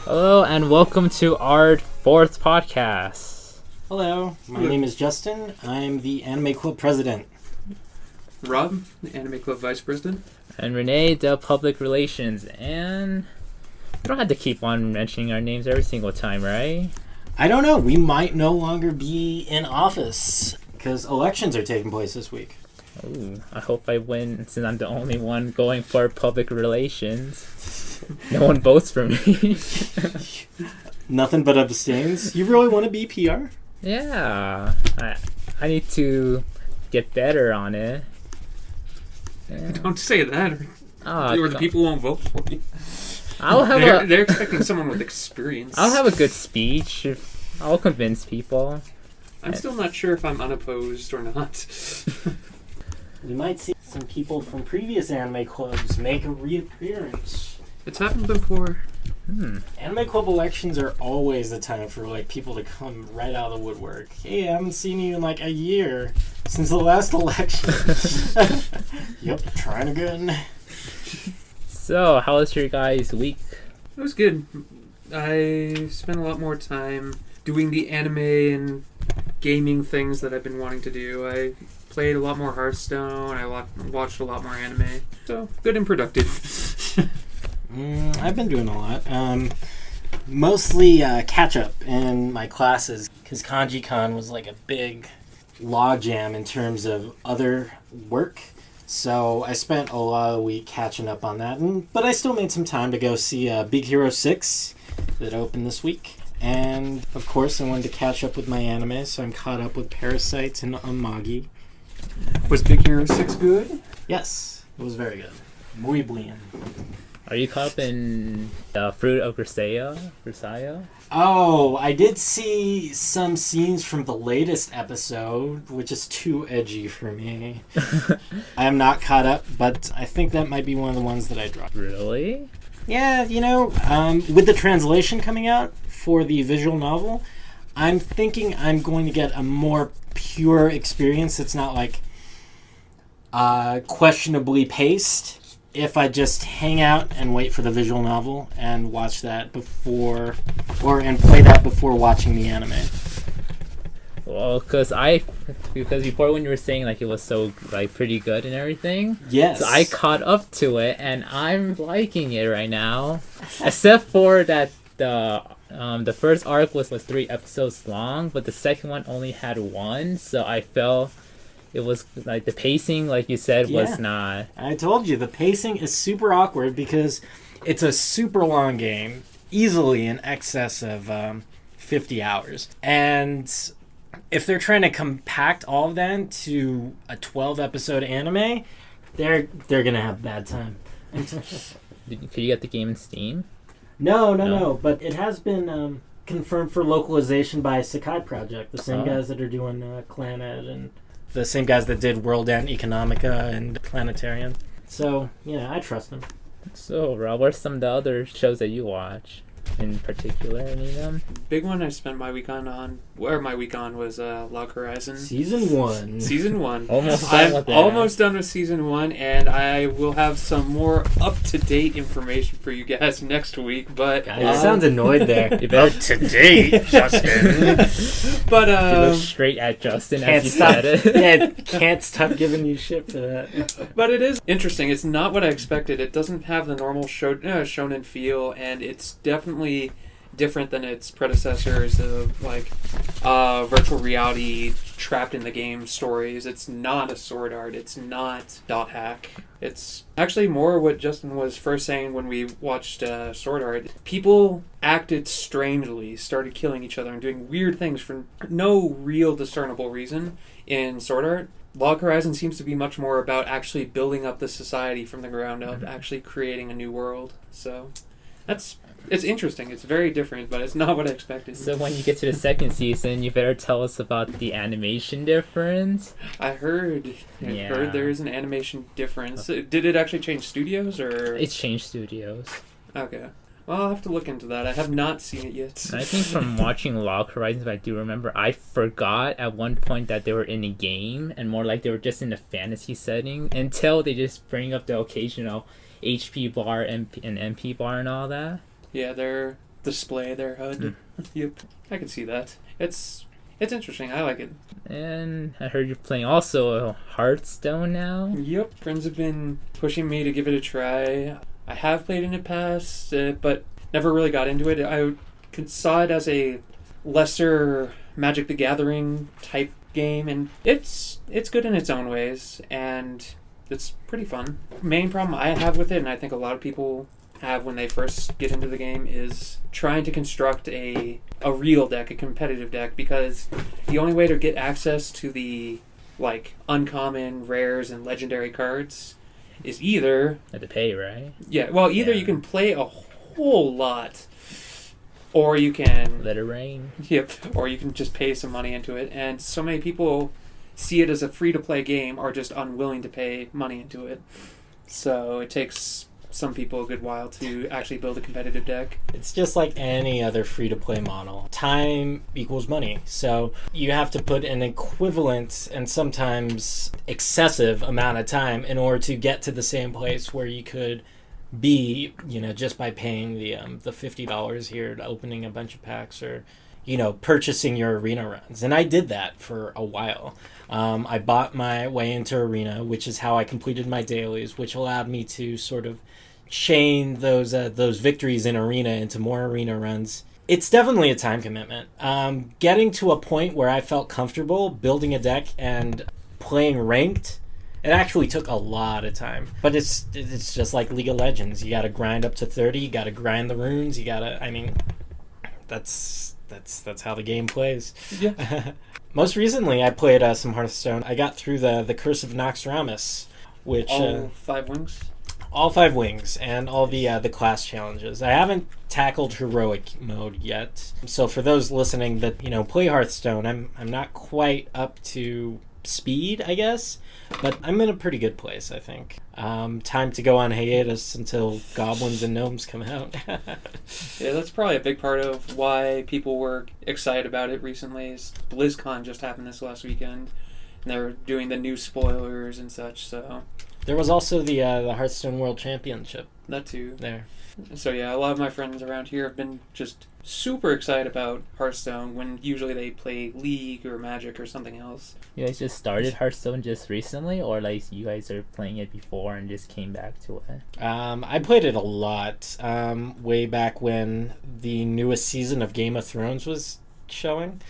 Hello and welcome to our fourth podcast. Hello, my name is Justin. I'm the Anime Club president. Rob, the Anime Club vice president. And Renee, the public relations. And we don't have to keep on mentioning our names every single time, right? I don't know. We might no longer be in office because elections are taking place this week. Ooh, I hope I win since I'm the only one going for public relations. No one votes for me. Nothing but abstains. You really want to be PR? Yeah, I need to get better on it. Yeah. Don't say that, or the people won't vote for you. They're expecting someone with experience. I'll have a good speech. I'll convince people. I'm still not sure if I'm unopposed or not. We might see some people from previous anime clubs make a reappearance. It's happened before. Anime club elections are always the time for people to come right out of the woodwork. Hey, I haven't seen you in a year since the last election. Yep, trying again. So, how was your guys' week? It was good. I spent a lot more time doing the anime and gaming things that I've been wanting to do. I played a lot more Hearthstone. I watched a lot more anime. So, good and productive. I've been doing a lot. Mostly catch-up in my classes, because Kanji-Con was a big logjam in terms of other work. So I spent a lot of the week catching up on that. But I still made some time to go see Big Hero 6 that opened this week. And, of course, I wanted to catch up with my anime, so I'm caught up with Parasite and Magi. Was Big Hero 6 good? Yes, it was very good. Muy bien. Are you caught up in the Fruit of Grisaya? Oh, I did see some scenes from the latest episode, which is too edgy for me. I am not caught up, but I think that might be one of the ones that I dropped. Really? Yeah, with the translation coming out for the visual novel, I'm thinking I'm going to get a more pure experience that's not questionably paced. If I just hang out and wait for the visual novel and watch that and play that before watching the anime. Well, because before when you were saying it was so pretty good and everything, yes, so I caught up to it and I'm liking it right now. Except for that the first arc was 3 episodes long, but the second one only had 1, so I felt it was the pacing, like you said, was not. I told you the pacing is super awkward because it's a super long game, easily in excess of 50 hours. And if they're trying to compact all of that into a 12-episode anime, they're gonna have a bad time. Could you get the game in Steam? No. But it has been confirmed for localization by Sekai Project, the same guys that are doing clannad and the same guys that did World End Economica and Planetarian. So, I trust them. So, Rob, what are some of the other shows that you watch? In particular, any of them? Big one I spent my week on was Log Horizon. Season 1. Season 1. Almost done with that. Almost done with Season 1, and I will have some more up-to-date information for you guys next week, but... You sound annoyed there. Up-to-date, Justin. But, you look straight at Justin as you said it. Yeah, can't stop giving you shit for that. But it is interesting. It's not what I expected. It doesn't have the normal shonen feel, and it's definitely different than its predecessors of virtual reality trapped in the game stories. It's not a sword art. It's not dot hack. It's actually more what Justin was first saying when we watched Sword Art. People acted strangely, started killing each other and doing weird things for no real discernible reason in Sword Art. Log Horizon seems to be much more about actually building up the society from the ground up, actually creating a new world. So it's interesting. It's very different, but it's not what I expected. So when you get to the second season, you better tell us about the animation difference. I heard there is an animation difference. Did it actually change studios, or? It's changed studios. Okay. Well, I'll have to look into that. I have not seen it yet. I think from watching Log Horizons, I do remember, I forgot at one point that they were in a game, and more like they were just in a fantasy setting, until they just bring up the occasional HP bar and MP bar and all that. Yeah, they're display their HUD. Yep, I can see that. It's interesting. I like it. And I heard you're playing also Hearthstone now. Yep, friends have been pushing me to give it a try. I have played in the past, but never really got into it. I saw it as a lesser Magic the Gathering type game, and it's good in its own ways, and it's pretty fun. Main problem I have with it, and I think a lot of people have when they first get into the game, is trying to construct a real deck, a competitive deck, because the only way to get access to the uncommon, rares, and legendary cards is either... Had to pay, right? Yeah, well, either you can play a whole lot, or you can... Let it rain. Yep, or you can just pay some money into it, and so many people see it as a free-to-play game are just unwilling to pay money into it. So it takes some people a good while to actually build a competitive deck. It's just like any other free-to-play model. Time equals money. So you have to put an equivalent and sometimes excessive amount of time in order to get to the same place where you could be, just by paying the $50 here, opening a bunch of packs, or purchasing your arena runs. And I did that for a while. I bought my way into arena, which is how I completed my dailies, which allowed me to sort of chain those victories in arena into more arena runs. It's definitely a time commitment. Getting to a point where I felt comfortable building a deck and playing ranked, it actually took a lot of time. But it's just like League of Legends. You got to grind up to 30. You got to grind the runes. You got to. That's how the game plays. Yeah. Most recently, I played some Hearthstone. I got through the Curse of Noxramas, which all 5 wings. All 5 wings and all the class challenges. I haven't tackled heroic mode yet. So for those listening that play Hearthstone, I'm not quite up to speed, I guess, but I'm in a pretty good place, I think. Time to go on hiatus until Goblins and Gnomes come out. Yeah, that's probably a big part of why people were excited about it recently. Is BlizzCon just happened this last weekend, and they're doing the new spoilers and such. So there was also the Hearthstone World Championship. That too. There. So yeah, a lot of my friends around here have been just super excited about Hearthstone when usually they play League or Magic or something else. You guys just started Hearthstone just recently, or you guys are playing it before and just came back to it? I played it a lot way back when the newest season of Game of Thrones was showing.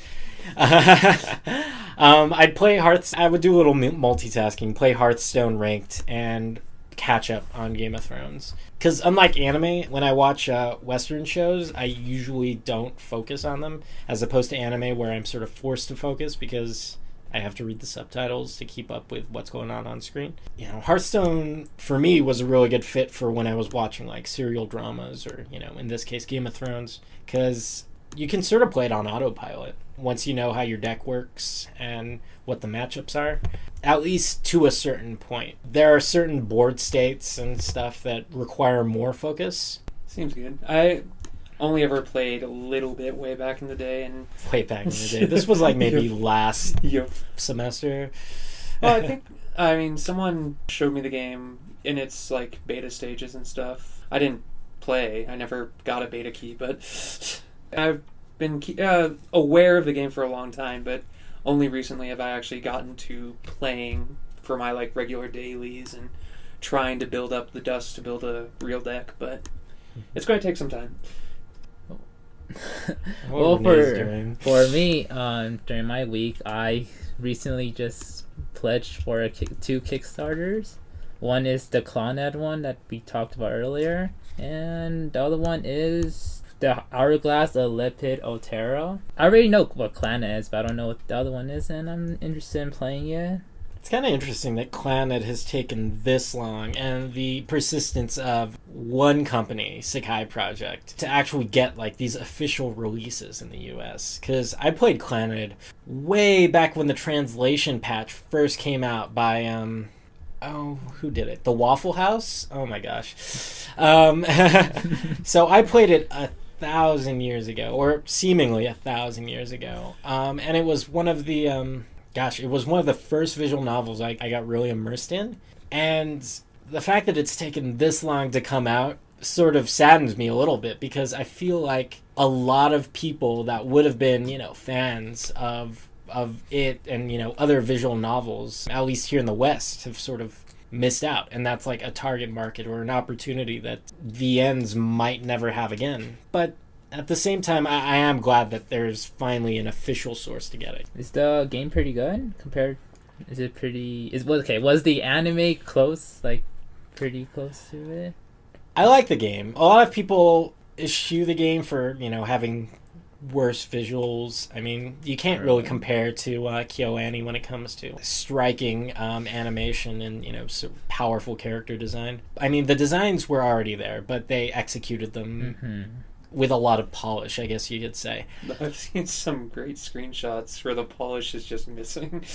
I'd play Hearthstone. I would do a little multitasking, play Hearthstone ranked, and catch up on Game of Thrones. Because unlike anime, when I watch Western shows, I usually don't focus on them, as opposed to anime where I'm sort of forced to focus because I have to read the subtitles to keep up with what's going on screen. Hearthstone for me was a really good fit for when I was watching serial dramas, or in this case Game of Thrones, because you can sort of play it on autopilot once you know how your deck works and what the matchups are, at least to a certain point. There are certain board states and stuff that require more focus. Seems good. I only ever played a little bit way back in the day. And way back in the day. This was maybe last yep. semester. Well, someone showed me the game in its beta stages and stuff. I didn't play. I never got a beta key, but I've been aware of the game for a long time, but only recently have I actually gotten to playing for my regular dailies and trying to build up the dust to build a real deck, but it's going to take some time. Well, for me, during my week, I recently just pledged for 2 Kickstarters. One is the clannad one that we talked about earlier, and the other one is the Hourglass of Lepid Otero. I already know what clannad is, but I don't know what the other one is, and I'm interested in playing it. It's kind of interesting that clannad has taken this long, and the persistence of one company, Sekai Project, to actually get these official releases in the US. Because I played clannad way back when the translation patch first came out by who did it? The Waffle House? Oh my gosh. So I played it 1,000 years ago, or seemingly 1,000 years ago, and it was one of the it was one of the first visual novels I got really immersed in, and the fact that it's taken this long to come out sort of saddens me a little bit, because I feel like a lot of people that would have been, fans of it and, other visual novels, at least here in the West, have sort of missed out. And that's like a target market or an opportunity that VNs might never have again. But at the same time, I am glad that there's finally an official source to get it. Is the game pretty good compared? Is it pretty? Was the anime close? Like, pretty close to it? I like the game. A lot of people eschew the game for, having worse visuals. I mean, you can't really compare to KyoAni when it comes to striking animation and, powerful character design. I mean, the designs were already there, but they executed them with a lot of polish, I guess you could say. I've seen some great screenshots where the polish is just missing.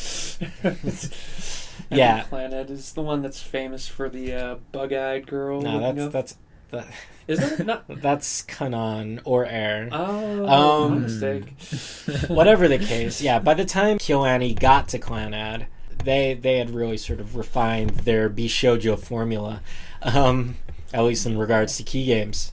Yeah. Clannad is the one that's famous for the bug-eyed girl. No, that's is that not? That's Kanan or Air. Oh, my mistake. Whatever the case, yeah. By the time KyoAni got to Clannad, they had really sort of refined their Bishoujo formula, at least in regards to key games.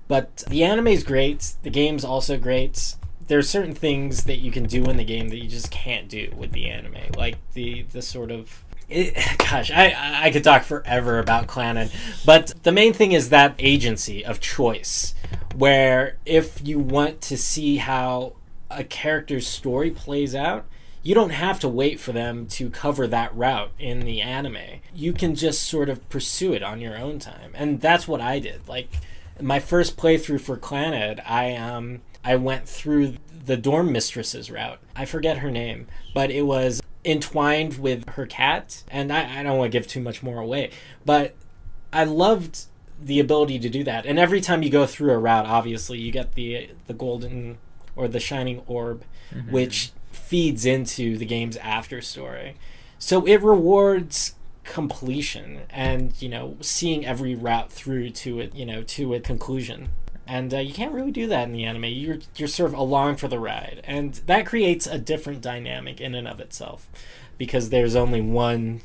But the anime's great. The game's also great. There are certain things that you can do in the game that you just can't do with the anime, like the sort of. I could talk forever about Clannad, but the main thing is that agency of choice, where if you want to see how a character's story plays out, you don't have to wait for them to cover that route in the anime. You can just sort of pursue it on your own time, and that's what I did. Like, my first playthrough for Clannad, I went through the dorm mistress's route. I forget her name, but it was entwined with her cat, and I don't want to give too much more away, but I loved the ability to do that. And every time you go through a route, obviously you get the golden or the shining orb, which feeds into the game's after story. So it rewards completion and, seeing every route through to it, to a conclusion. And you can't really do that in the anime. You're sort of along for the ride. And that creates a different dynamic in and of itself, because there's only one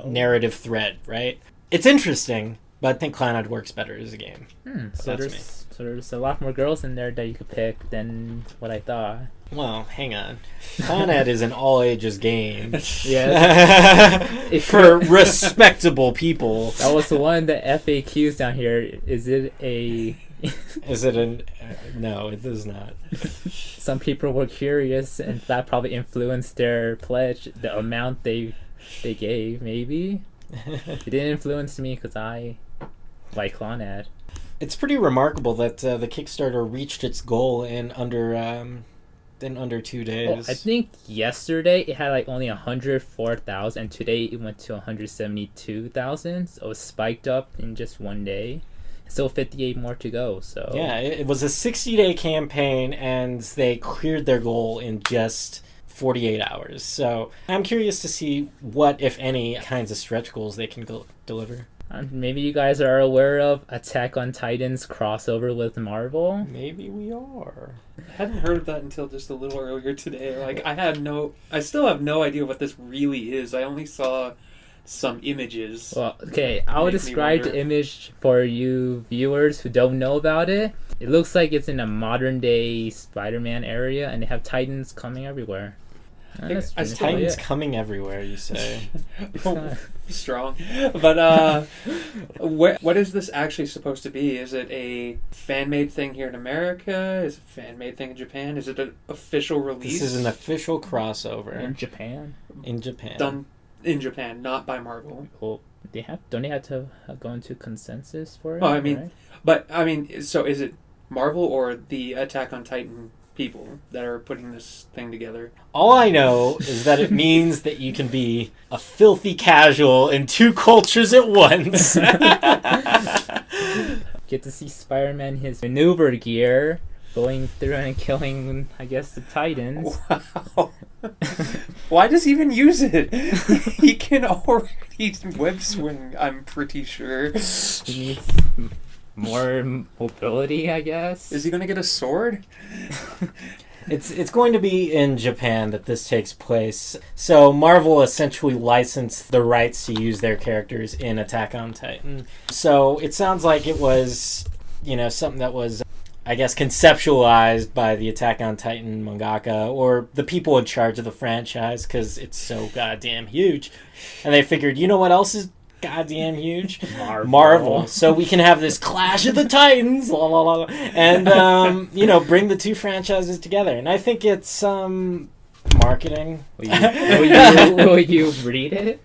narrative thread, right? It's interesting, but I think Clannad works better as a game. So there's a lot more girls in there that you could pick than what I thought. Well, hang on. Clannad is an all-ages game. Yeah. For respectable people. That was one of the FAQs down here. Is it a... Is it no, it is not. Some people were curious, and that probably influenced their pledge, the amount they gave, maybe. It didn't influence me because I like Clannad. It's pretty remarkable that the Kickstarter reached its goal in under 2 days. I think yesterday it had like only 104,000, and today it went to 172,000. So it was spiked up in just one day. Still 58 more to go. So yeah, it was a 60-day campaign, and they cleared their goal in just 48 hours. So I'm curious to see what, if any, kinds of stretch goals they can deliver. Maybe you guys are aware of Attack on Titan's crossover with Marvel. Maybe we are. I hadn't heard of that until just a little earlier today. Like, I still have no idea what this really is. I only saw some images. Well, okay, I'll describe the image for you viewers who don't know about it. It looks like it's in a modern day Spider-Man area, and they have Titans coming everywhere. Titans coming everywhere, you say? Strong. But what is this actually supposed to be? Is it a fan-made thing here in America? Is it a fan-made thing in Japan? Is it an official release? This is an official crossover. In Japan? In Japan. Done in Japan, not by Marvel. Well, don't they have to go into consensus for it? Oh, I mean, right? So is it Marvel or the Attack on Titan people that are putting this thing together? All I know is that it means that you can be a filthy casual in two cultures at once. Get to see Spider-Man, his maneuver gear, going through and killing, I guess, the Titans. Wow. Why does he even use it? He can already web swing, I'm pretty sure. He needs more mobility, I guess. Is he going to get a sword? It's going to be in Japan that this takes place. So Marvel essentially licensed the rights to use their characters in Attack on Titan. So it sounds like it was, something that was I guess, conceptualized by the Attack on Titan mangaka or the people in charge of the franchise because it's so goddamn huge. And they figured, you know what else is goddamn huge? Marvel. So we can have this Clash of the Titans, la, la, la, and, bring the two franchises together. And I think it's marketing. Will you read it?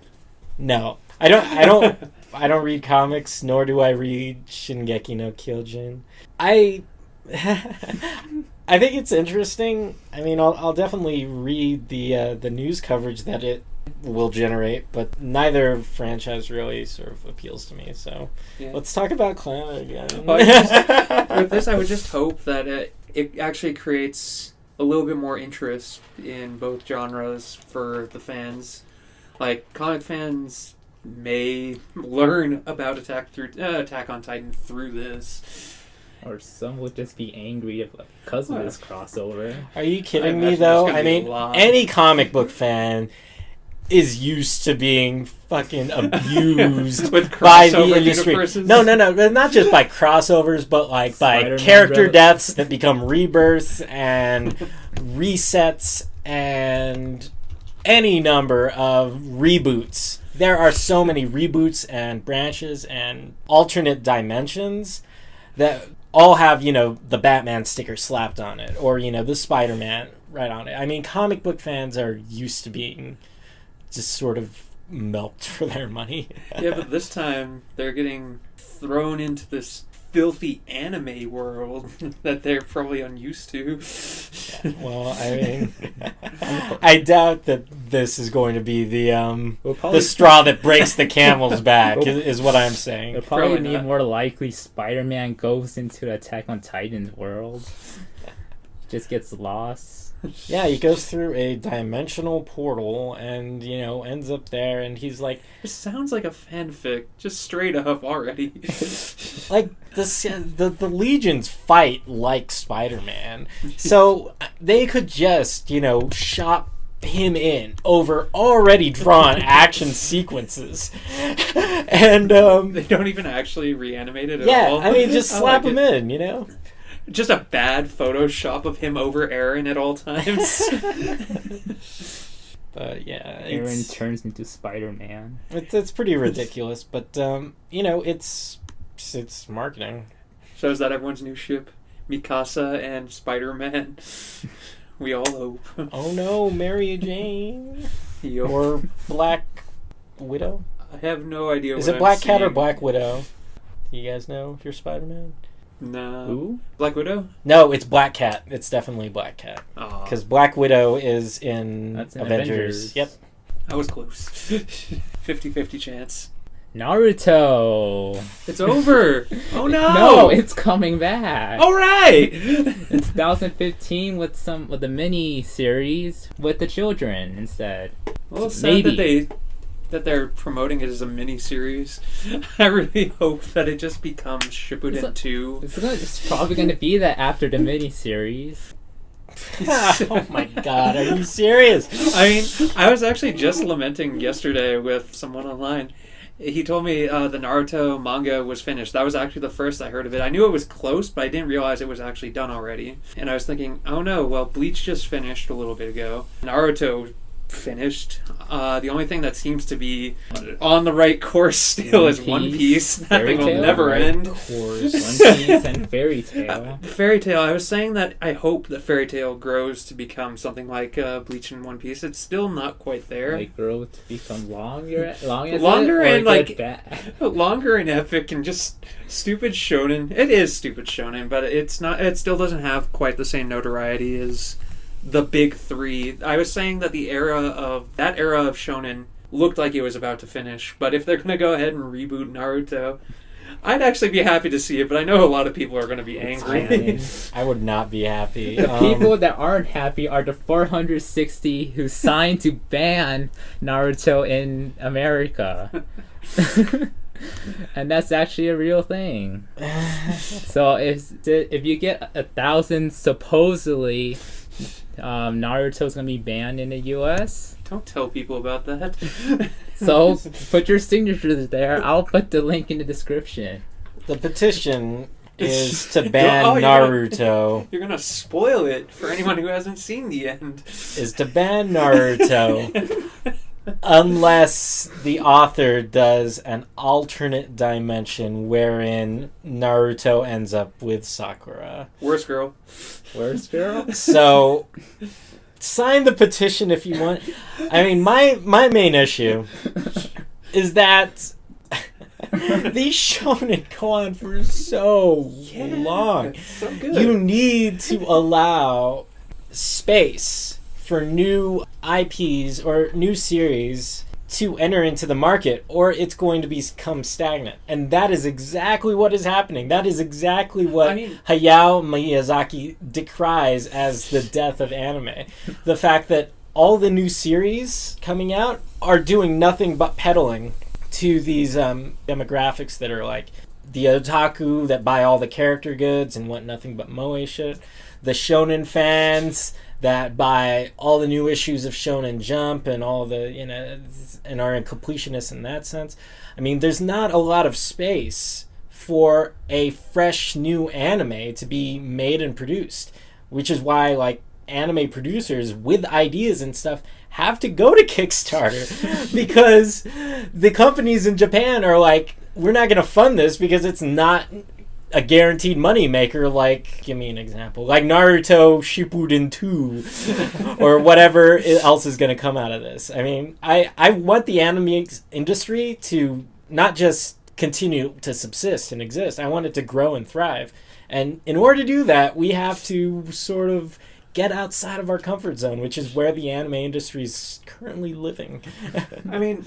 No. I don't read comics, nor do I read Shingeki no Kyojin. I think it's interesting. I mean, I'll definitely read the news coverage that it will generate, but neither franchise really sort of appeals to me. So let's talk about clannad again. With this, I would just hope that it actually creates a little bit more interest in both genres for the fans. Like, comic fans may learn about Attack on Titan through this. Or some would just be angry because of this crossover. Are you kidding me, though? I mean, any comic book fan is used to being fucking abused by the industry. Universes. No, not just by crossovers, but like by character deaths that become rebirths and resets and any number of reboots. There are so many reboots and branches and alternate dimensions that all have, the Batman sticker slapped on it, or, the Spider-Man right on it. I mean, comic book fans are used to being just sort of milked for their money. Yeah, but this time they're getting thrown into this filthy anime world that they're probably unused to. Well, I mean, I doubt that this is going to be the straw that breaks the camel's back, is what I'm saying. It'll probably be more likely Spider-Man goes into the Attack on Titan's world. Just gets lost. Yeah, he goes through a dimensional portal and, ends up there, and he's like... It sounds like a fanfic, just straight up already. Like, the Legions fight like Spider-Man, so they could just, shop him in over already drawn action sequences. And, they don't even actually reanimate it at all? Yeah, I mean, just slap him in, Just a bad Photoshop of him over Aaron at all times. But yeah, Aaron turns into Spider-Man. It's pretty ridiculous, but it's marketing. Shows that everyone's new ship, Mikasa and Spider-Man. We all hope. Oh no, Mary Jane Yo. Or Black Widow. I have no idea. Is it Black Cat or Black Widow? Do you guys know if you're Spider-Man? No. Who? Black Widow? No, it's Black Cat. It's definitely Black Cat. Because Black Widow is in Avengers. Yep. I was close. 50-50 chance. Naruto. It's over. Oh no. No, it's coming back. All right. It's 2015 with the mini series with the children instead. Well, it's sad that they're promoting it as a mini-series. I really hope that it just becomes Shippuden 2. It's probably going to be that after the mini-series. Oh my god, are you serious? I mean, I was actually just lamenting yesterday with someone online. He told me the Naruto manga was finished. That was actually the first I heard of it. I knew it was close, but I didn't realize it was actually done already. And I was thinking, oh no, well, Bleach just finished a little bit ago. Naruto finished. The only thing that seems to be on the right course still is One Piece. That thing will never end. One Piece and Fairy Tail. Fairy Tail. I was saying that I hope that Fairy Tail grows to become something like Bleach and One Piece. It's still not quite there. Like grow to become longer and epic and just stupid shonen. It is stupid shonen, but it's not. It still doesn't have quite the same notoriety as the big three. I was saying that that era of shonen looked like it was about to finish, but if they're going to go ahead and reboot Naruto, I'd actually be happy to see it, but I know a lot of people are going to be angry. I would not be happy. The people that aren't happy are the 460 who signed to ban Naruto in America. And that's actually a real thing. So if you get 1,000 supposedly Naruto's gonna be banned in the US. Don't tell people about that. So put your signatures there. I'll put the link in the description. The petition is to ban Oh, Naruto. You're gonna spoil it for anyone who hasn't seen the end. Is to ban Naruto unless the author does an alternate dimension wherein Naruto ends up with Sakura. Worst girl. Worst girl? So, sign the petition if you want. I mean, my main issue is that these shonen go on for so long. So good. You need to allow space for new IPs or new series to enter into the market, or it's going to become stagnant. And that is exactly what is happening. That is exactly what Hayao Miyazaki decries as the death of anime. The fact that all the new series coming out are doing nothing but peddling to these demographics that are like the otaku that buy all the character goods and want nothing but moe shit, the shonen fans that buy all the new issues of Shonen Jump and all the, you know, and are completionists in that sense. I mean, there's not a lot of space for a fresh new anime to be made and produced, which is why, like, anime producers with ideas and stuff have to go to Kickstarter because the companies in Japan are like, we're not going to fund this because it's not a guaranteed money maker. Like, give me an example, like Naruto Shippuden 2 or whatever else is going to come out of this. I mean, I want the anime industry to not just continue to subsist and exist. I want it to grow and thrive. And in order to do that, we have to sort of get outside of our comfort zone, which is where the anime industry is currently living. I mean,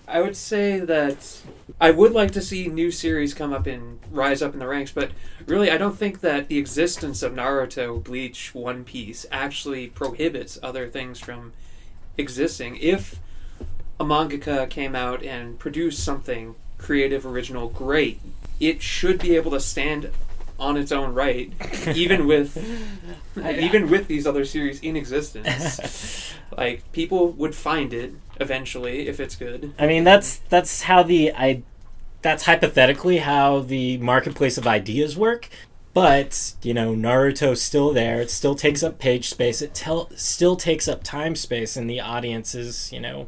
I would say that I would like to see new series come up and rise up in the ranks, but really I don't think that the existence of Naruto, Bleach, One Piece actually prohibits other things from existing. If a mangaka came out and produced something creative, original, great, it should be able to stand on its own right, even with these other series in existence. Like, people would find it eventually if it's good. I mean, that's hypothetically how the marketplace of ideas work. But, you know, Naruto's still there. It still takes up page space. It still takes up time space, and the audience is, you know,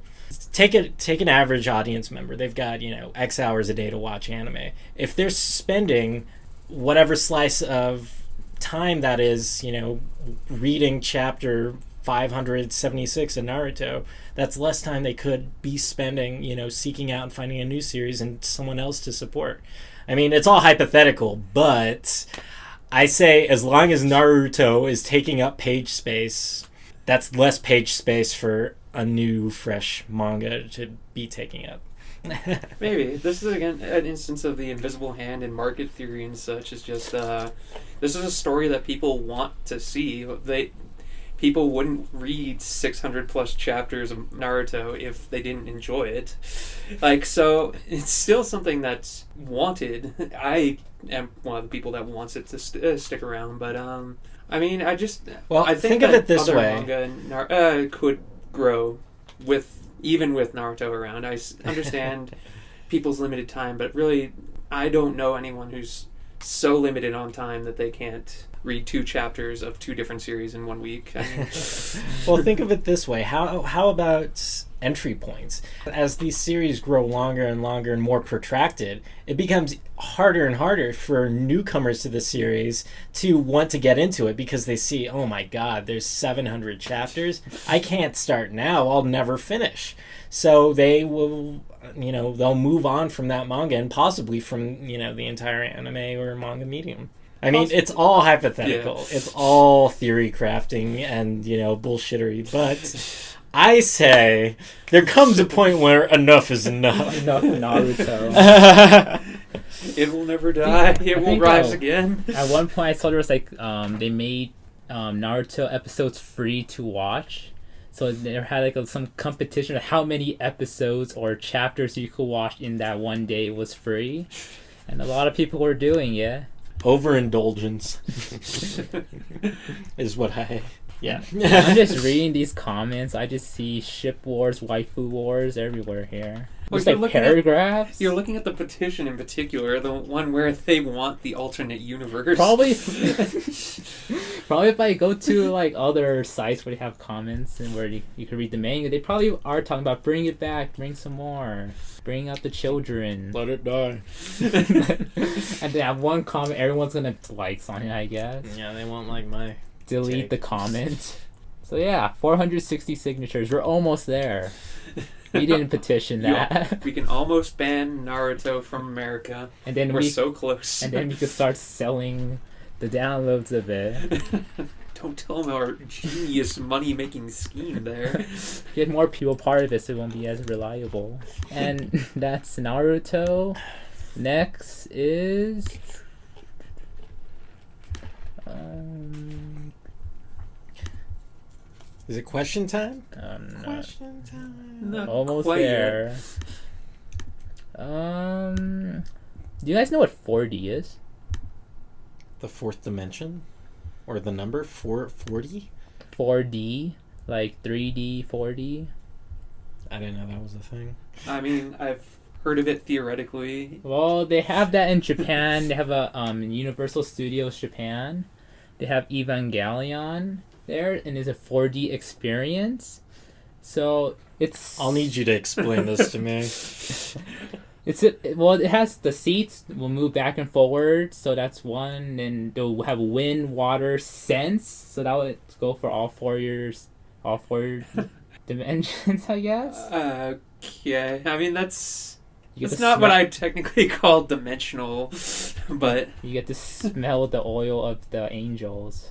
take an average audience member. They've got, you know, X hours a day to watch anime. If they're spending whatever slice of time that is, you know, reading chapter 576 in Naruto, that's less time they could be spending, you know, seeking out and finding a new series and someone else to support. I mean, it's all hypothetical, but I say as long as Naruto is taking up page space, that's less page space for a new, fresh manga to be taking up. Maybe. This is, again, an instance of the invisible hand and market theory and such. It's just, this is a story that people want to see. People wouldn't read 600 plus chapters of Naruto if they didn't enjoy it. Like, so it's still something that's wanted. I am one of the people that wants it to stick around, but I mean, I think of that it this other way. manga could grow even with Naruto around. I understand people's limited time, but really, I don't know anyone who's so limited on time that they can't read 2 chapters of 2 different series in 1 week. I mean, well, think of it this way. How about entry points? As these series grow longer and longer and more protracted, it becomes harder and harder for newcomers to the series to want to get into it because they see, oh my god, there's 700 chapters. I can't start now. I'll never finish. So they will, you know, they'll move on from that manga and possibly from, you know, the entire anime or manga medium. I mean, it's all hypothetical. Yeah. It's all theory crafting and, you know, bullshittery. But I say there comes a point where enough is enough. Enough Naruto. It will never die. It will rise again. At one point, I saw there was like they made Naruto episodes free to watch. So they had like some competition of how many episodes or chapters you could watch in that one day was free, and a lot of people were doing it. Overindulgence is what Yeah. I'm just reading these comments. I just see ship wars, waifu wars everywhere here. Well, Just like paragraphs. You're looking at the petition in particular, the one where they want the alternate universe. Probably if I go to like other sites where they have comments and where you can read the manga, they probably are talking about bring it back, bring some more, bring out the children. Let it die. And they have one comment, everyone's gonna likes on it, I guess. Yeah, they won't like my Delete take. the comment. So yeah, 460 signatures. We're almost there. We didn't petition that. We can almost ban Naruto from America. And then We're so close. And then we could start selling the downloads of it. Don't tell them our genius money-making scheme there. Get more people part of it so it won't be as reliable. And that's Naruto. Next is... Is it question time? Question time. Not almost quite there. Do you guys know what 4D is? The fourth dimension? Or the number 440? 4D, like 3D, 4D. I didn't know that was a thing. I mean, I've heard of it theoretically. Well, they have that in Japan. They have a Universal Studios Japan. They have Evangelion there, and it's a 4D experience. So it's... I'll need you to explain this to me. It has the seats will move back and forward, so that's one. And they'll have wind, water, sense, so that would go for all four dimensions, I guess. Okay, I mean that's You get It's to not what smell- I technically call dimensional, but You get to smell the oil of the angels.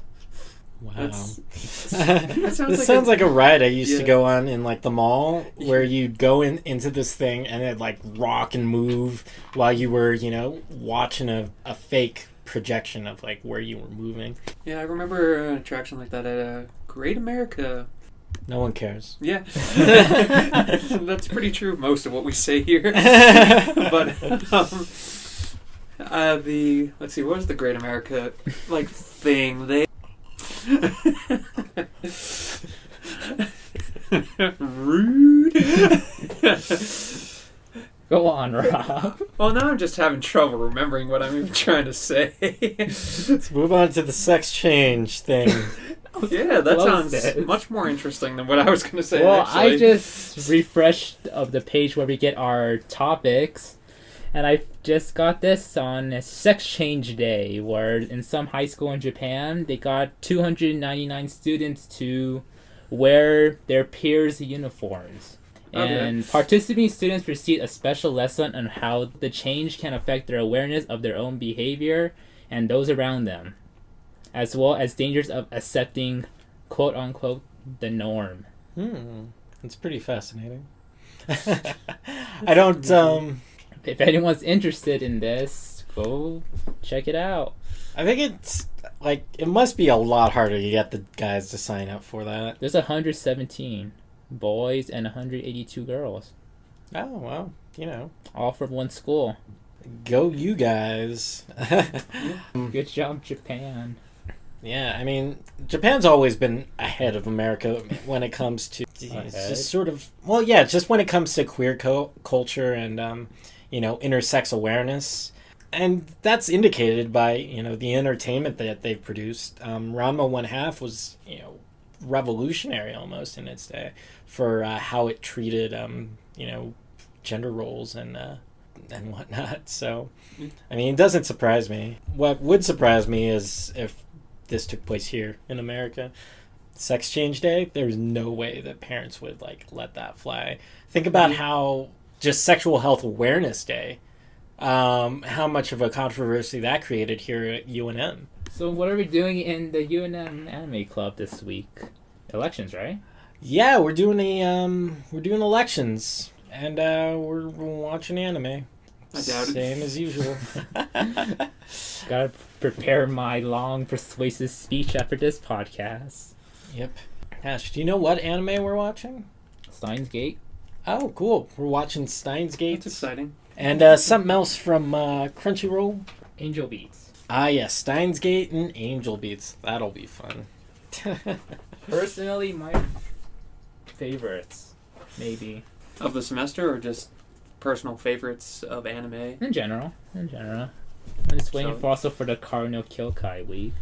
Wow. That's- This sounds like sounds a- like a ride I used to Yeah. go on in like the mall, where you'd go into this thing and it'd like rock and move while you were, watching a fake projection of like where you were moving. yeah, I remember an attraction like that at Great America. No one cares. Yeah, that's pretty true of most of what we say here. But let's see, what was the Great America like thing? They rude. Go on, Rob. Well, now I'm just having trouble remembering what I'm even trying to say. Let's move on to the sex change thing. Yeah, that Close sounds it. much more interesting than what I was going to say. Well, actually. I just refreshed of the page where we get our topics, and I just got this on a Sex Change Day, where in some high school in Japan, they got 299 students to wear their peers' uniforms. Okay. And participating students received a special lesson on how the change can affect their awareness of their own behavior and those around them, as well as dangers of accepting, quote-unquote, the norm. It's pretty fascinating. I don't, If anyone's interested in this, go check it out. I think it's, like, it must be a lot harder to get the guys to sign up for that. There's 117 boys and 182 girls, Oh, well, all from one school. go you guys. Good job, Japan. Yeah, I mean, Japan's always been ahead of America when it comes to it's Ahead? just sort of, well, yeah, just when it comes to queer culture and intersex awareness, and that's indicated by the entertainment that they've produced. Ranma 1/2 was revolutionary almost in its day for how it treated gender roles and whatnot. So, I mean, it doesn't surprise me. What would surprise me is if this took place here in America. Sex Change Day, there's no way that parents would let that fly. Think about how just Sexual Health Awareness Day, how much of a controversy that created here at UNM. So what are we doing in the UNM Anime Club this week? Elections, right? Yeah, we're doing elections, and we're watching anime. I doubt it. Same as usual. Gotta prepare my long, persuasive speech after this podcast. Yep. Ash, do you know what anime we're watching? Steins Gate. Oh, cool. We're watching Steins Gate. That's exciting. And something else from Crunchyroll. Angel Beats. Ah, yes, Steins Gate and Angel Beats. That'll be fun. Personally, my favorites, maybe. Of the semester, or just personal favorites of anime? In general. I'm just waiting for the Cardinal Kyokai week.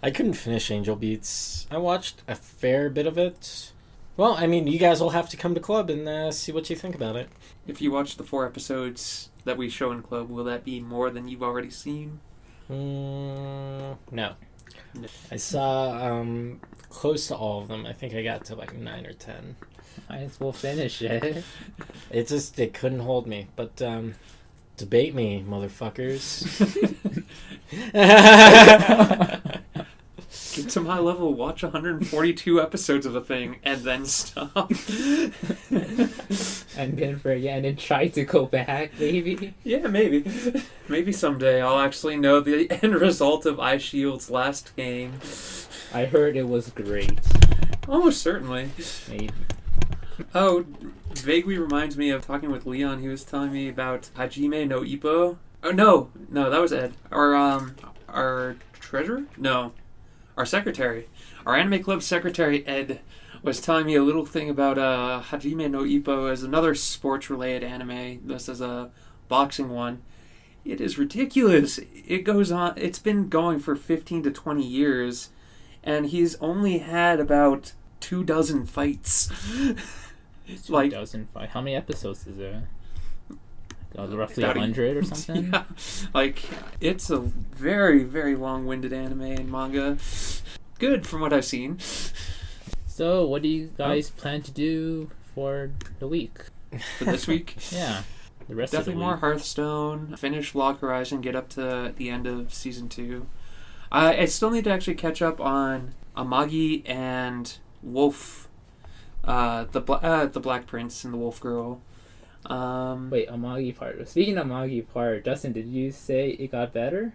I couldn't finish Angel Beats. I watched a fair bit of it. Well, I mean, you guys will have to come to club and see what you think about it. If you watch the 4 episodes that we show in club, will that be more than you've already seen? No. No. I saw close to all of them. I think I got to like 9 or 10. Might as well finish it. It couldn't hold me. But debate me, motherfuckers. Get some high level, watch 142 episodes of a thing, and then stop. And then try to go back, maybe. Yeah, maybe. Maybe someday I'll actually know the end result of Ice Shield's last game. I heard it was great. Almost certainly. Maybe. Oh, vaguely reminds me of talking with Leon. He was telling me about Hajime no Ippo. Oh, no, that was Ed. Our treasurer? No. Our secretary. Our anime club secretary, Ed, was telling me a little thing about Hajime no Ippo as another sports-related anime. This is a boxing one. It is ridiculous. It goes on. It's been going for 15 to 20 years, and he's only had about 24 fights. 2,000 fights. How many episodes is there? Roughly 100 or something? Yeah. It's a very, very long-winded anime and manga. Good from what I've seen. So, what do you guys plan to do for the week? For this week? Yeah. The rest Definitely of the more week. Hearthstone, finish Log Horizon, get up to the end of Season 2. I still need to actually catch up on Amagi and Wolf, the Black Prince and the Wolf Girl. Wait, Amagi part. Speaking of Amagi part, Dustin, did you say it got better?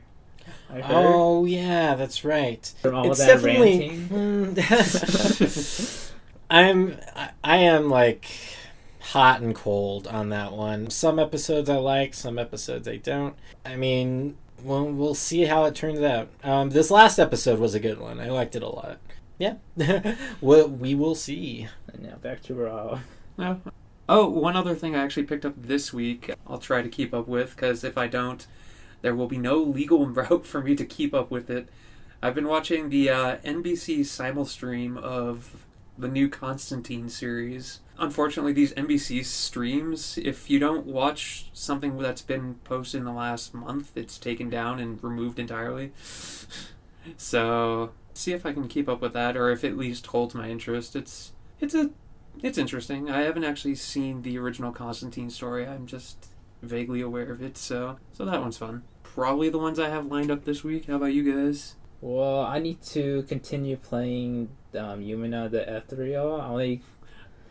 I heard. Oh yeah, that's right. From all It's that definitely. ranting. I am like hot and cold on that one. Some episodes I like, some episodes I don't. I mean, we'll see how it turns out. This last episode was a good one. I liked it a lot. Yeah, we will see. And now back to Raw. No. Oh, one other thing I actually picked up this week, I'll try to keep up with, because if I don't, there will be no legal route for me to keep up with it. I've been watching the NBC simulstream of the new Constantine series. Unfortunately, these NBC streams, if you don't watch something that's been posted in the last month, it's taken down and removed entirely. So, see if I can keep up with that, or if it at least holds my interest. It's interesting. I haven't actually seen the original Constantine story. I'm just vaguely aware of it, so that one's fun. Probably the ones I have lined up this week. How about you guys? Well, I need to continue playing Yumina the Ethereal.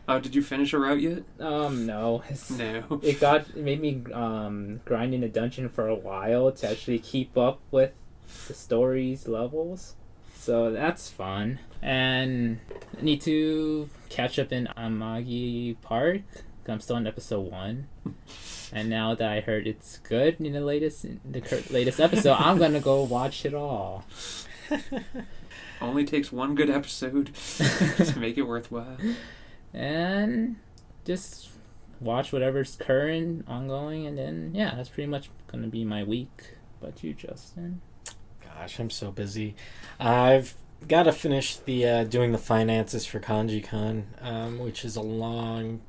Did you finish a route yet? No. No. It made me grind in a dungeon for a while to actually keep up with the story's levels. So that's fun. And I need to catch up in Amagi Park. I'm still on episode 1. And now that I heard it's good in the latest episode, I'm gonna go watch it all. Only takes one good episode to make it worthwhile. And just watch whatever's current, ongoing, and then that's pretty much gonna be my week. But you, Justin? Gosh, I'm so busy. I've got to finish the doing the finances for KanjiCon, which is a long,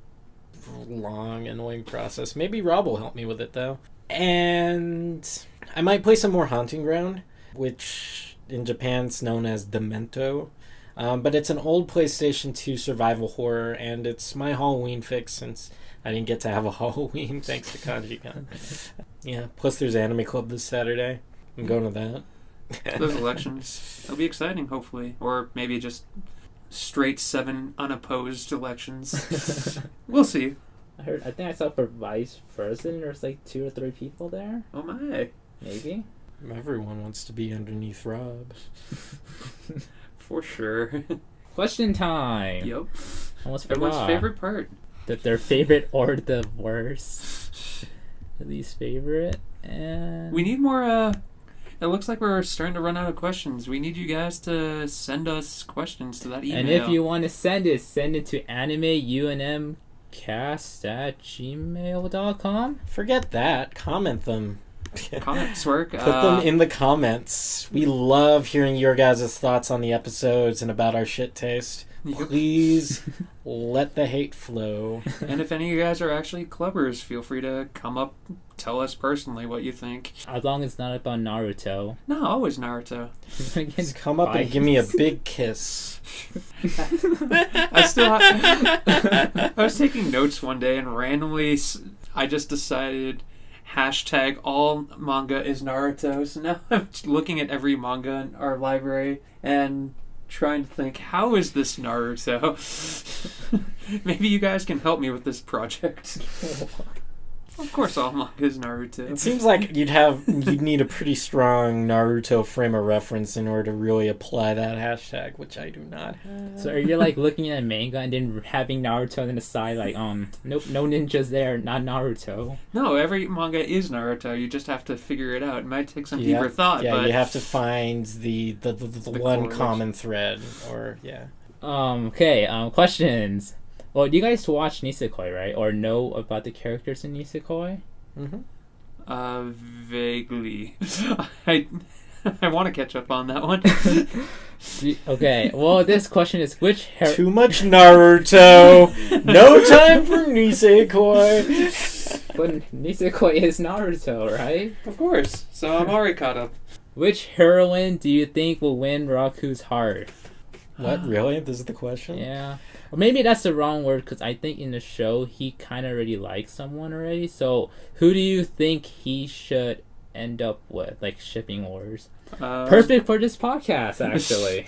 annoying process. Maybe Rob will help me with it, though. And I might play some more Haunting Ground, which in Japan's known as Demento. But it's an old PlayStation 2 survival horror, and it's my Halloween fix since I didn't get to have a Halloween thanks to KanjiCon. Yeah, plus there's Anime Club this Saturday. I'm going to that. Those elections. It'll be exciting, hopefully. Or maybe just straight 7 unopposed elections. We'll see. I think I saw for Vice President there's like 2 or 3 people there. Oh my. Maybe. Everyone wants to be underneath Rob. For sure. Question time. Yep. Almost Everyone's forgot. favorite part. Their favorite or the worst. The least favorite. And We need more It looks like we're starting to run out of questions. We need you guys to send us questions to that email. And if you want to send it to animeunmcast@gmail.com. Forget that. Comment them. Comments work. Put them in the comments. We love hearing your guys' thoughts on the episodes and about our shit taste. Please let the hate flow. And if any of you guys are actually clubbers, feel free to come up, tell us personally what you think. As long as it's not about Naruto. No, always Naruto. Just come up and give me a big kiss. I was taking notes one day and randomly I just decided hashtag all manga is Naruto. So now I'm looking at every manga in our library and trying to think, how is this Naruto? Maybe you guys can help me with this project. Of course all manga is Naruto. It seems like you'd need a pretty strong Naruto frame of reference in order to really apply that hashtag, which I do not have. So are you like looking at manga and then having Naruto on the side like, nope, no ninjas there, not Naruto? No, every manga is Naruto. You just have to figure it out. It might take some deeper thought. Yeah, but you have to find the one common thread, or Okay, questions. Well, you guys watch Nisekoi, right? Or know about the characters in Nisekoi? Mm-hmm. Vaguely. I want to catch up on that one. Okay, well, this question is Too much Naruto! No time for Nisekoi! But Nisekoi is Naruto, right? Of course. So I'm already caught up. Which heroine do you think will win Raku's heart? What, really? This is the question? Yeah. Or maybe that's the wrong word, because I think in the show he kind of already likes someone already. So who do you think he should end up with? Like shipping wars. Perfect for this podcast, actually.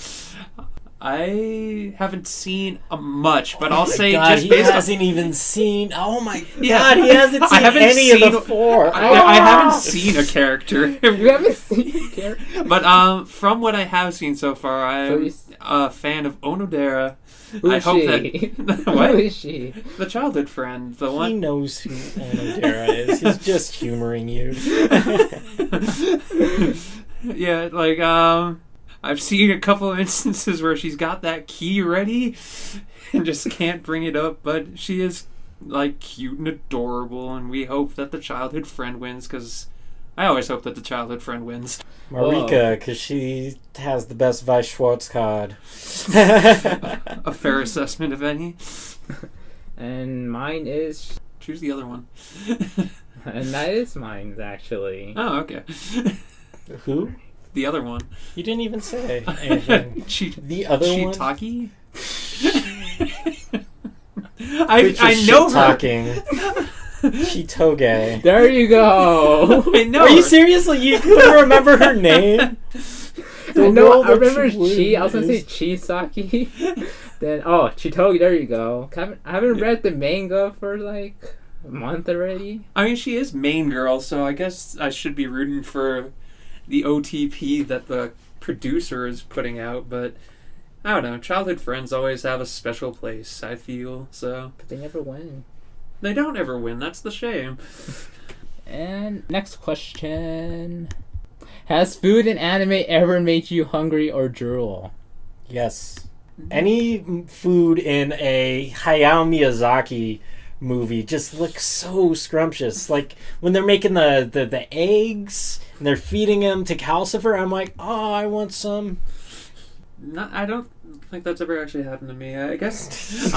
I haven't seen much, but I'll say God, just he based hasn't even seen. Oh my Yeah. God, he hasn't seen any of the four. I haven't seen a character. You haven't seen a character? But from what I have seen so far, I'm a fan of Onodera. Who is hope she? that what? Who is she? The childhood friend, the He one. knows who Onodera is. He's just humoring you. Yeah, like I've seen a couple of instances where she's got that key ready and just can't bring it up, but she is like cute and adorable, and we hope that the childhood friend wins, because I always hope that the childhood friend wins. Marika, because she has the best Vice Schwartz card. A fair assessment of any. And mine is... Choose the other one. And that is mine, actually. Oh, okay. Who? The other one. You didn't even say anything. The other one? Shiitake? I know her. Talking. Shitoge. There you go. I know Are you her. seriously? You couldn't remember her name? I know. I remember Chi. I was gonna say Chisaki. Then Chitogi. There you go. I haven't read the manga for like a month already. I mean, she is main girl, so I guess I should be rooting for the OTP that the producer is putting out, but I don't know. Childhood friends always have a special place, I feel, so. But they never win. They don't ever win, that's the shame. And next question. Has food in anime ever made you hungry or drool? Yes. Any food in a Hayao Miyazaki movie just looks so scrumptious. Like when they're making the eggs and they're feeding them to Calcifer, I'm like, oh, I want some. I don't think that's ever actually happened to me, I guess.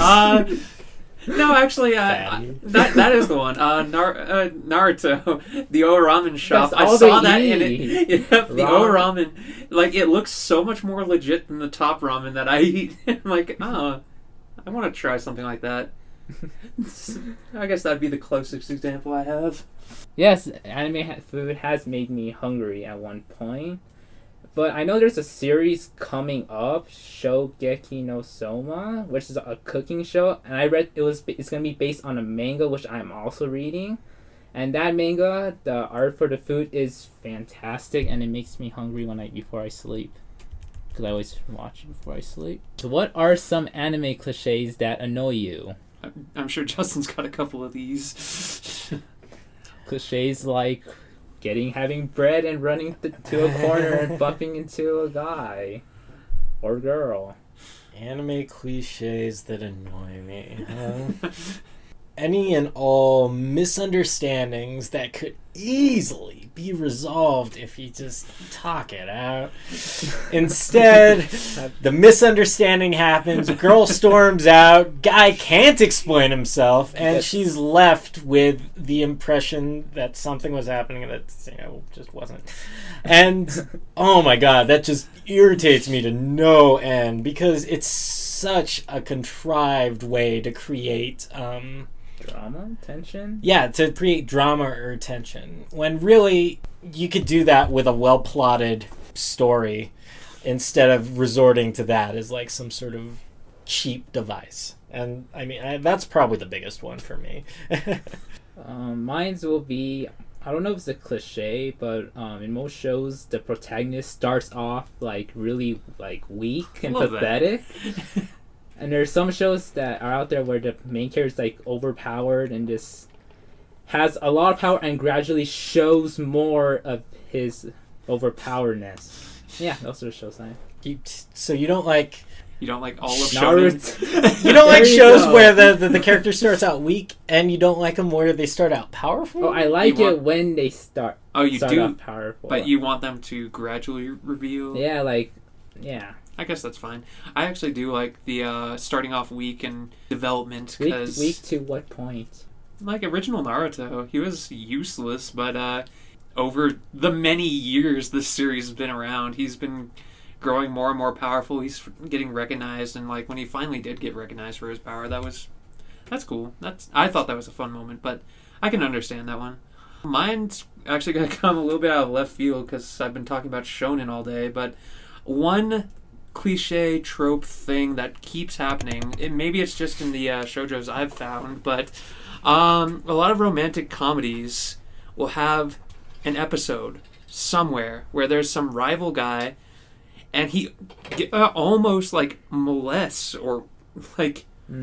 No, actually, that is the one. Naruto, the O Ramen shop. That's I all saw they that in eat. it. Yeah, the O Ramen. Like, it looks so much more legit than the top ramen that I eat. I'm like, oh, I want to try something like that. I guess that'd be the closest example I have. Yes, anime food has made me hungry at one point. But I know there's a series coming up, Shogeki no Soma, which is a cooking show, and I read it's gonna be based on a manga, which I'm also reading. And that manga, the art for the food is fantastic, and it makes me hungry before I sleep, because I always watch it before I sleep. So, what are some anime cliches that annoy you? I'm sure Justin's got a couple of these. Cliches like having bread and running to a corner and bumping into a guy or girl. Anime cliches that annoy me. Any and all misunderstandings that could easily be resolved if you just talk it out. Instead, the misunderstanding happens, girl storms out, guy can't explain himself, and she's left with the impression that something was happening that, just wasn't. And, oh my god, that just irritates me to no end, because it's such a contrived way to create, drama? Tension? Yeah, to create drama or tension. When really, you could do that with a well-plotted story instead of resorting to that as like some sort of cheap device. And, that's probably the biggest one for me. Mine's will be, I don't know if it's a cliche, but in most shows, the protagonist starts off, really, weak and pathetic. And there's some shows that are out there where the main character is overpowered and just has a lot of power and gradually shows more of his overpoweredness. Yeah, those are the shows I. So you don't like. You don't like all of shonen? You don't like shows where the character starts out weak, and you don't like them where they start out powerful? Oh, I like it when they start. Oh, you start do, out powerful. But you want them to gradually reveal. Yeah, yeah. I guess that's fine. I actually do like the starting off weak and development because weak to what point? Like original Naruto, he was useless, but over the many years this series has been around, he's been growing more and more powerful. He's getting recognized, and when he finally did get recognized for his power, that's cool. I thought that was a fun moment, but I can understand that one. Mine's actually going to come a little bit out of left field because I've been talking about shonen all day, but one cliche trope thing that keeps happening, maybe it's just in the shoujos I've found, but a lot of romantic comedies will have an episode somewhere where there's some rival guy and he almost molests or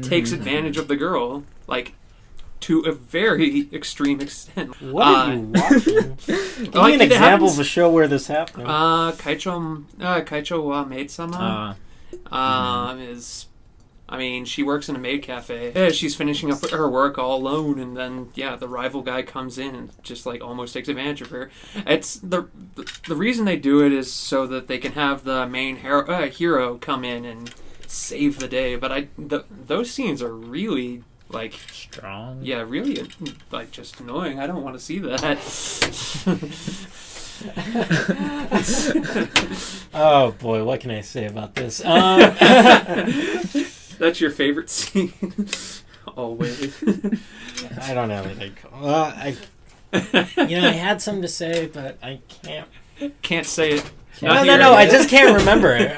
takes advantage of the girl to a very extreme extent. What are you watching? Give me an example of a show where this happened. Kaicho wa Maid-sama is... she works in a maid cafe. Yeah, she's finishing up her work all alone, and then, the rival guy comes in and just, almost takes advantage of her. It's the reason they do it is so that they can have the main hero come in and save the day, but those scenes are really... strong. Yeah, really, just annoying. I don't want to see that. Oh boy, what can I say about this? That's your favorite scene. Always. I don't have anything. I had something to say, but I can't. Can't say it. No. I just can't remember it.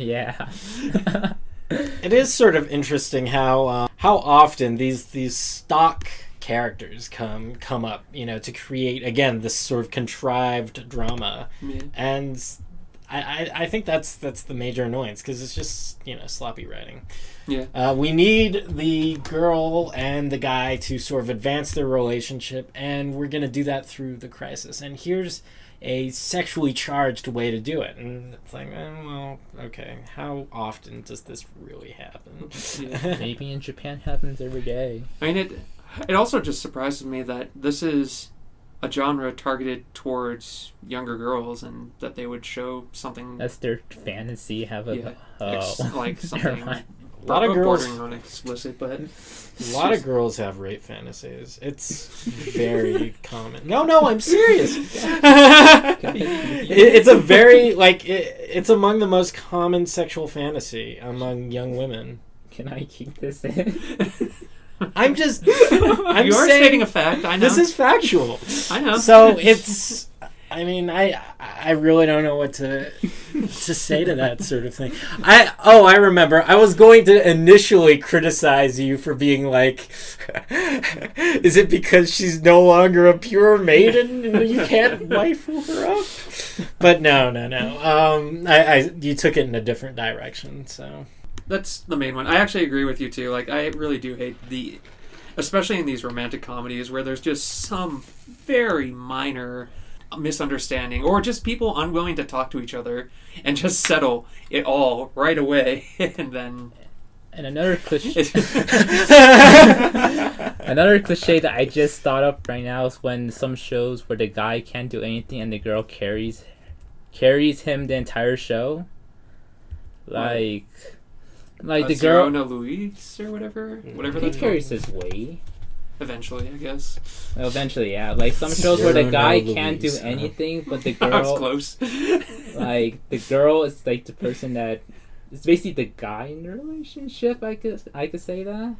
Yeah. It is sort of interesting how often these stock characters come up, to create again this sort of contrived drama, and I think that's the major annoyance because it's just sloppy writing. Yeah, we need the girl and the guy to sort of advance their relationship, and we're gonna do that through the crisis. And here's a sexually charged way to do it, and it's okay, how often does this really happen? Maybe in Japan happens every day. It also just surprises me that this is a genre targeted towards younger girls, and that they would show something that's their fantasy. Something a lot of girls bordering on explicit, but a lot of girls have rape fantasies. It's very common. No, I'm serious. It's a very it's among the most common sexual fantasy among young women. Can I keep this in? I'm you are stating a fact. I know this is factual. I know. So it's. I really don't know what to say to that sort of thing. I remember. I was going to initially criticize you for being is it because she's no longer a pure maiden and you can't waifu her up? But no. You took it in a different direction, so. That's the main one. I actually agree with you too. I really do hate especially in these romantic comedies where there's just some very minor misunderstanding or just people unwilling to talk to each other and just settle it all right away and then And another cliche another cliche that I just thought of right now is when some shows where the guy can't do anything and the girl carries him the entire show. Like the girl Zero Luis or whatever he that's carries called. his weight. Eventually, I guess. Well, eventually, yeah. Like some shows where the Zero guy no can't do Luis, anything, but the I was girl, close. like the girl is like the person that it's basically the guy in the relationship. I could say that,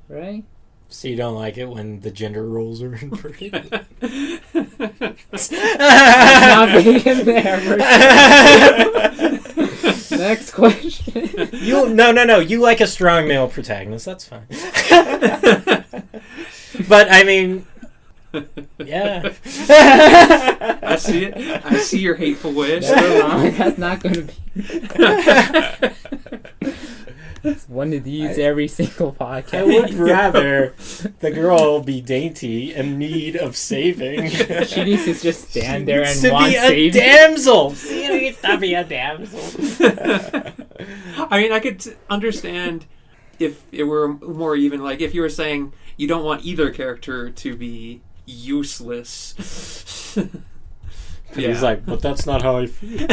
right? So you don't like it when the gender roles are inverted? It's not big in there. Next question. No. You like a strong male protagonist. That's fine. But I mean, yeah. I see it. I see your hateful wish. Never mind. That's not going to be. It's one of these every single podcast. I would rather the girl be dainty in need of saving. She needs to just stand there and to want be a saving. damsel. She needs to be a damsel. I mean, I could understand if it were more even. Like if you were saying you don't want either character to be useless. Yeah. He's like, but that's not how I feel.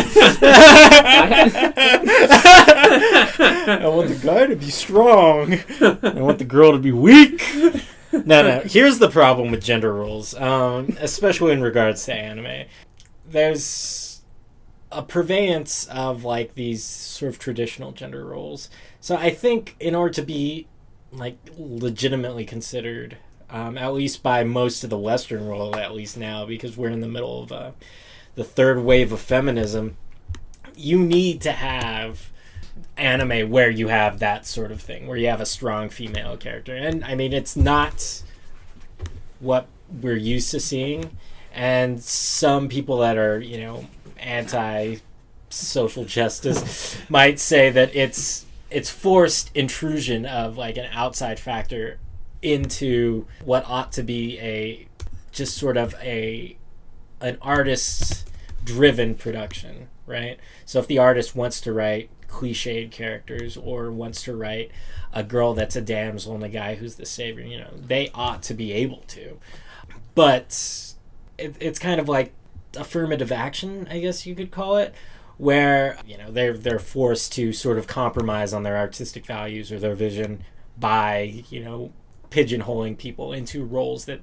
I want the guy to be strong. I want the girl to be weak. No. Here's the problem with gender roles, especially in regards to anime. There's a purveyance of like these sort of traditional gender roles. So I think in order to be like legitimately considered, at least by most of the Western world, at least now, because we're in the middle of the third wave of feminism, you need to have anime where you have that sort of thing, where you have a strong female character. And I mean, it's not what we're used to seeing. And some people that are, anti-social justice might say that it's forced intrusion of like an outside factor into what ought to be an artist driven production, right? So if the artist wants to write cliched characters or wants to write a girl that's a damsel and a guy who's the savior, they ought to be able to. But it's kind of like affirmative action, I guess you could call it, where they're forced to sort of compromise on their artistic values or their vision by pigeonholing people into roles that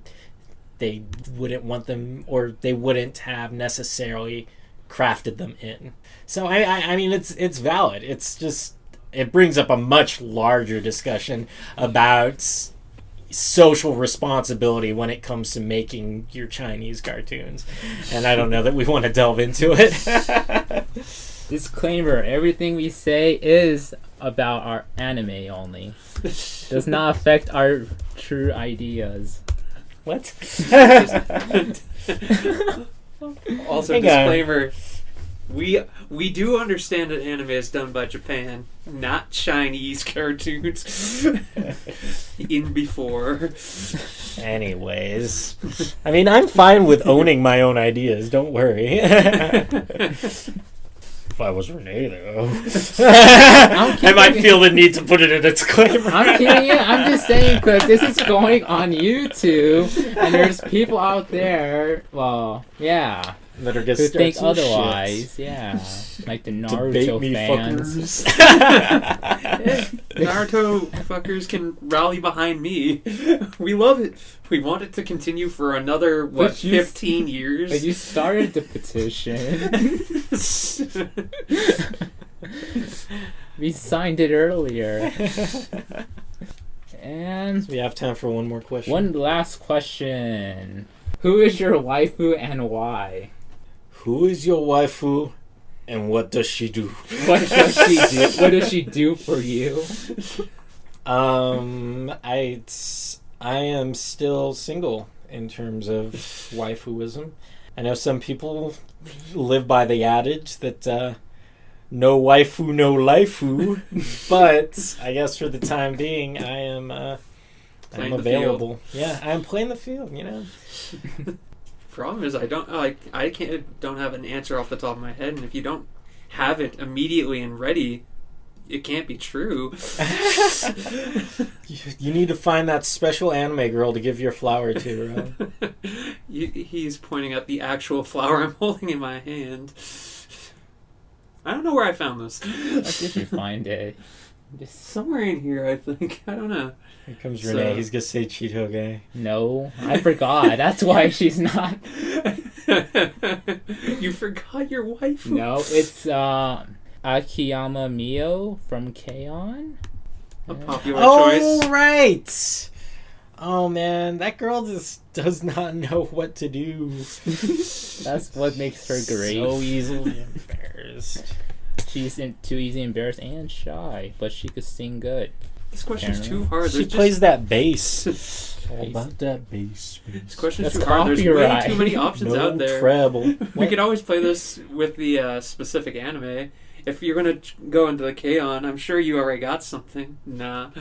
they wouldn't want them, or they wouldn't have necessarily crafted them in. So I mean it's valid. It's just it brings up a much larger discussion about social responsibility when it comes to making your Chinese cartoons, and I don't know that we want to delve into it. Disclaimer: everything we say is about our anime only. Does not affect our true ideas. What? Also, disclaimer: we do understand that anime is done by Japan, not Chinese cartoons. In before. Anyways, I mean, I'm fine with owning my own ideas. Don't worry. If I was Renee, though, I might feel the need to put it in a disclaimer. I'm kidding you. I'm just saying because this is going on YouTube, and there's people out there. Well, yeah. That are who think otherwise, shit. Yeah, like the Naruto fans. Naruto fuckers can rally behind me. We love it. We want it to continue for another 15 years. But you started the petition. We signed it earlier. And we have time for one more question. One last question: who is your waifu and why? Who is your waifu, and what does she do? What does she do? What does she do for you? I am still single in terms of waifuism. I know some people live by the adage that no waifu, no laifu, but I guess for the time being, I am playing I'm the field. available. Yeah, I'm playing the field. Problem is, I don't have an answer off the top of my head, and if you don't have it immediately and ready, it can't be true. You need to find that special anime girl to give your flower to, bro. He's pointing at the actual flower I'm holding in my hand. I don't know where I found this. Where did you find it? Just somewhere in here, I think. I don't know. Here comes Renee. He's gonna say Chitoge. No, I forgot. That's why she's not. You forgot your wife? No, it's Akiyama Mio from K-On! A popular Oh, choice. right! Oh, man. That girl just does not know what to do. That's what makes her great. So easily embarrassed. She's too easily embarrassed and shy, but she could sing good. This question's Apparently. too hard. She There's plays that bass. All about that bass. This question's That's too hard. There's way copyright. too many options No out there. treble. We could always play this with the specific anime. If you're going to go into the K-On!, I'm sure you already got something. Nah.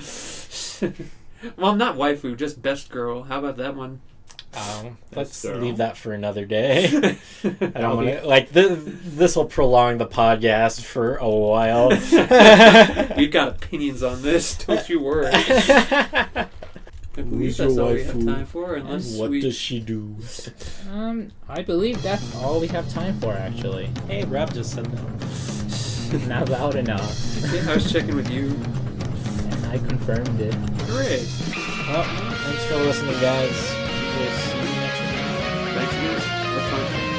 Well, not waifu, just best girl. How about that one? Let's girl. leave that for another day. I don't want to... Like, this will prolong the podcast for a while. You've got opinions on this, don't you worry. I believe that's all we have time for. Unless What does she do? I believe that's all we have time for, actually. Hey, Rob just said that. Not loud enough. Yeah, I was checking with you. And I confirmed it. Great. Well, thanks for listening, guys. We'll see you next week. Thanks again. Have fun.